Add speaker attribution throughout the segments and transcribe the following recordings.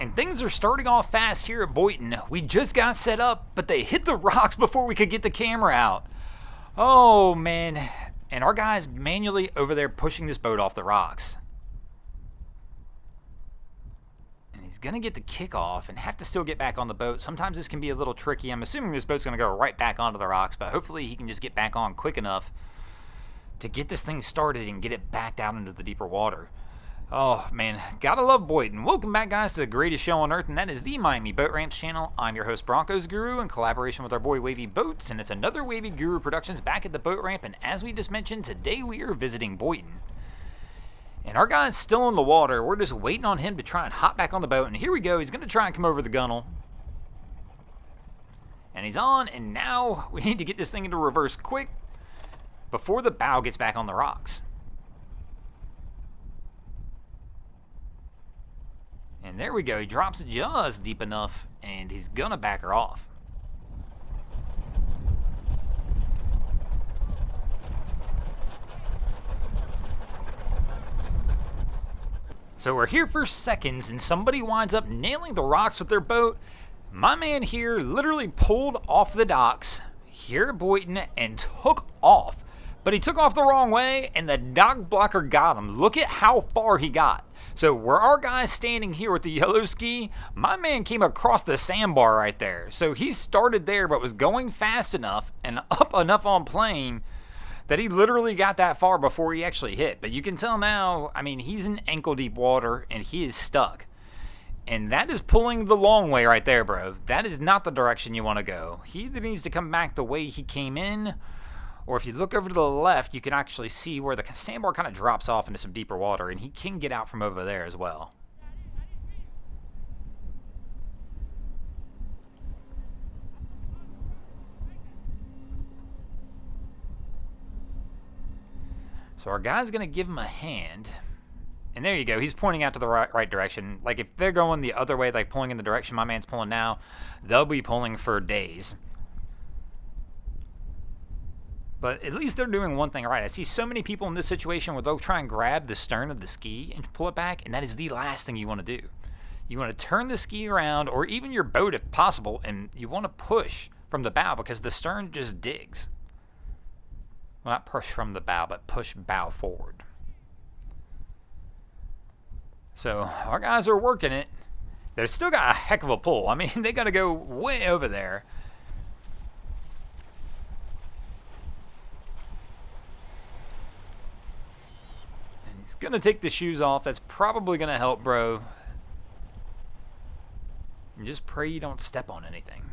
Speaker 1: And things are starting off fast here at Boynton. We just got set up, but they hit the rocks before we could get the camera out. Oh, man. And our guy's manually over there pushing this boat off the rocks. And he's going to get the kickoff and have to still get back on the boat. Sometimes this can be a little tricky. I'm assuming this boat's going to go right back onto the rocks, but hopefully he can just get back on quick enough to get this thing started and get it backed out into the deeper water. Oh, man, gotta love Boynton. Welcome back, guys, to the greatest show on earth, and that is the Miami Boat Ramps channel. I'm your host, Broncos Guru, in collaboration with our boy Wavy Boats, and it's another Wavy Guru Productions back at the boat ramp, and as we just mentioned, today we are visiting Boynton. And our guy's still in the water. We're just waiting on him to try and hop back on the boat, and here we go. He's going to try and come over the gunnel. And he's on, and now we need to get this thing into reverse quick before the bow gets back on the rocks. And there we go. He drops it just deep enough, and he's going to back her off. So we're here for seconds, and somebody winds up nailing the rocks with their boat. My man here literally pulled off the docks here at Boynton and took off. But he took off the wrong way, and the dock blocker got him. Look at how far he got. So where our guy's standing here with the yellow ski, my man came across the sandbar right there. So he started there, but was going fast enough and up enough on plane that he literally got that far before he actually hit. But you can tell now, I mean, he's in ankle deep water, and he is stuck. And that is pulling the long way right there, bro. That is not the direction you want to go. He either needs to come back the way he came in, or if you look over to the left, you can actually see where the sandbar kind of drops off into some deeper water, and he can get out from over there as well. So our guy's going to give him a hand. And there you go. He's pointing out to the right direction. Like if they're going the other way, like pulling in the direction my man's pulling now, they'll be pulling for days. But at least they're doing one thing right. I see so many people in this situation where they'll try and grab the stern of the ski and pull it back, and that is the last thing you want to do. You want to turn the ski around, or even your boat if possible, and you want to push from the bow because the stern just digs. Well, not push from the bow, but push bow forward. So our guys are working it. They've still got a heck of a pull. I mean, they got to go way over there. Gonna take the shoes off. That's probably gonna help, bro. And just pray you don't step on anything.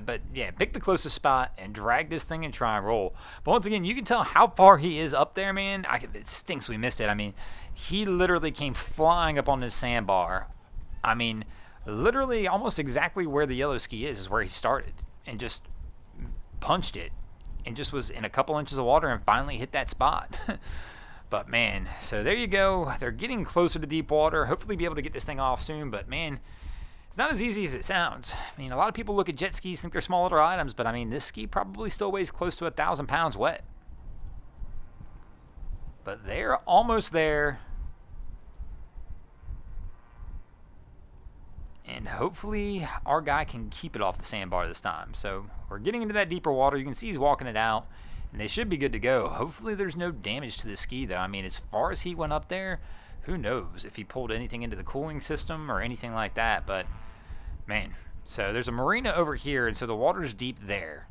Speaker 1: But yeah, pick the closest spot and drag this thing and try and roll. But once again, you can tell how far he is up there, man. It stinks we missed it. I mean, he literally came flying up on this sandbar. I mean, literally almost exactly where the yellow ski is where he started, and just punched it, and just was in a couple inches of water and finally hit that spot. But, man, so there you go. They're getting closer to deep water. Hopefully be able to get this thing off soon. But, man, it's not as easy as it sounds. I mean, a lot of people look at jet skis, think they're small little items. But, I mean, this ski probably still weighs close to 1,000 pounds wet. But they're almost there. And hopefully our guy can keep it off the sandbar this time. So we're getting into that deeper water. You can see he's walking it out. And they should be good to go. Hopefully there's no damage to the ski, though. I mean, as far as he went up there, who knows if he pulled anything into the cooling system or anything like that. But, man, so there's a marina over here, and so the water's deep there.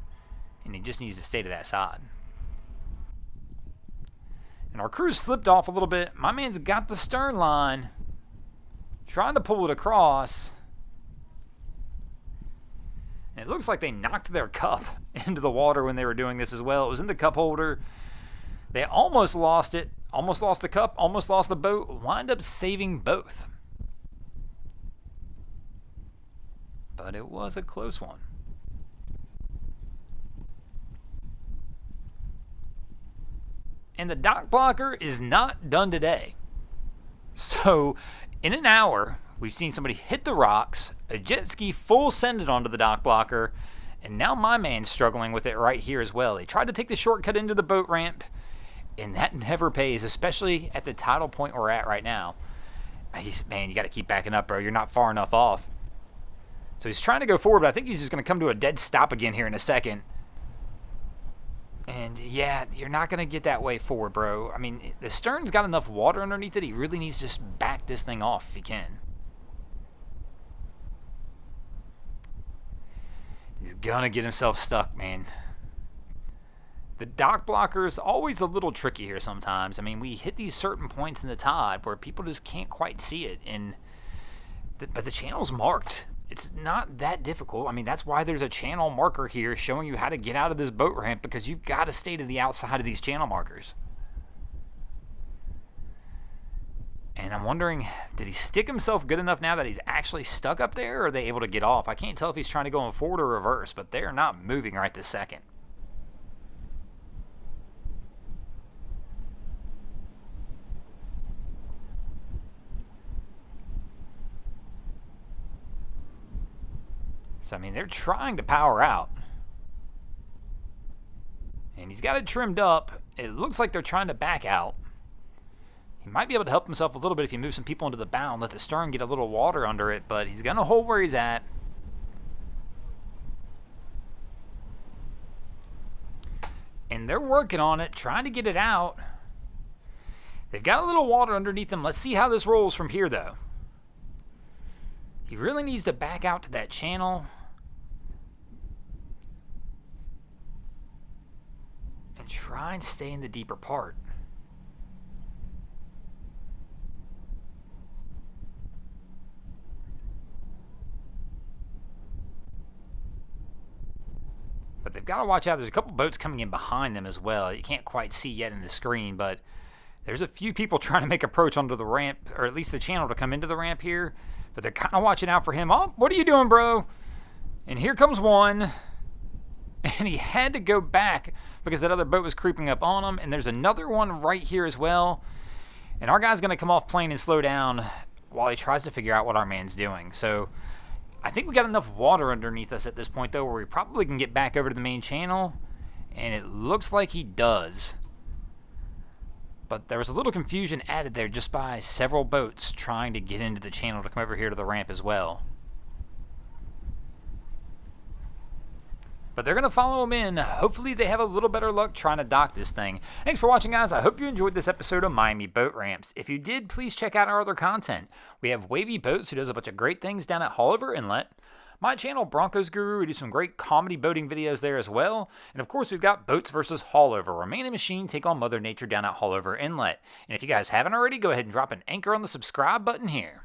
Speaker 1: And he just needs to stay to that side. And our crew slipped off a little bit. My man's got the stern line, trying to pull it across. And it looks like they knocked their cup into the water when they were doing this as well. It was in the cup holder. They almost lost it. Almost lost the cup. Almost lost the boat. Wind up saving both. But it was a close one. And the dock blocker is not done today. So in an hour, we've seen somebody hit the rocks, a jet ski full send it onto the dock blocker, and now my man's struggling with it right here as well. They tried to take the shortcut into the boat ramp, and that never pays, especially at the tidal point we're at right now. Man, you got to keep backing up, bro. You're not far enough off. So he's trying to go forward, but I think he's just going to come to a dead stop again here in a second. And yeah, you're not going to get that way forward, bro. I mean, the stern's got enough water underneath it. He really needs to just back this thing off if he can. He's going to get himself stuck, man. The dock blocker is always a little tricky here sometimes. I mean, we hit these certain points in the tide where people just can't quite see it. But the channel's marked. It's not that difficult. I mean, that's why there's a channel marker here showing you how to get out of this boat ramp, because you've got to stay to the outside of these channel markers. And I'm wondering, did he stick himself good enough now that he's actually stuck up there, or are they able to get off? I can't tell if he's trying to go forward or reverse, but they're not moving right this second. So, I mean, they're trying to power out. And he's got it trimmed up. It looks like they're trying to back out. He might be able to help himself a little bit if he moves some people into the bow and let the stern get a little water under it, but he's going to hold where he's at. And they're working on it, trying to get it out. They've got a little water underneath them. Let's see how this rolls from here, though. He really needs to back out to that channel. And try and stay in the deeper part. But they've got to watch out. There's a couple boats coming in behind them as well. You can't quite see yet in the screen, but there's a few people trying to make approach onto the ramp, or at least the channel to come into the ramp here. But they're kind of watching out for him. Oh, what are you doing, bro? And here comes one. And he had to go back because that other boat was creeping up on him. And there's another one right here as well. And our guy's going to come off plane and slow down while he tries to figure out what our man's doing. So I think we got enough water underneath us at this point, though, where we probably can get back over to the main channel. And it looks like he does. But there was a little confusion added there just by several boats trying to get into the channel to come over here to the ramp as well. But they're going to follow him in. Hopefully they have a little better luck trying to dock this thing. Thanks for watching, guys. I hope you enjoyed this episode of Miami Boat Ramps. If you did, please check out our other content. We have Wavy Boats, who does a bunch of great things down at Haulover Inlet. My channel, Broncos Guru, we do some great comedy boating videos there as well. And of course, we've got Boats vs. Haulover, where man and machine take on Mother Nature down at Haulover Inlet. And if you guys haven't already, go ahead and drop an anchor on the subscribe button here.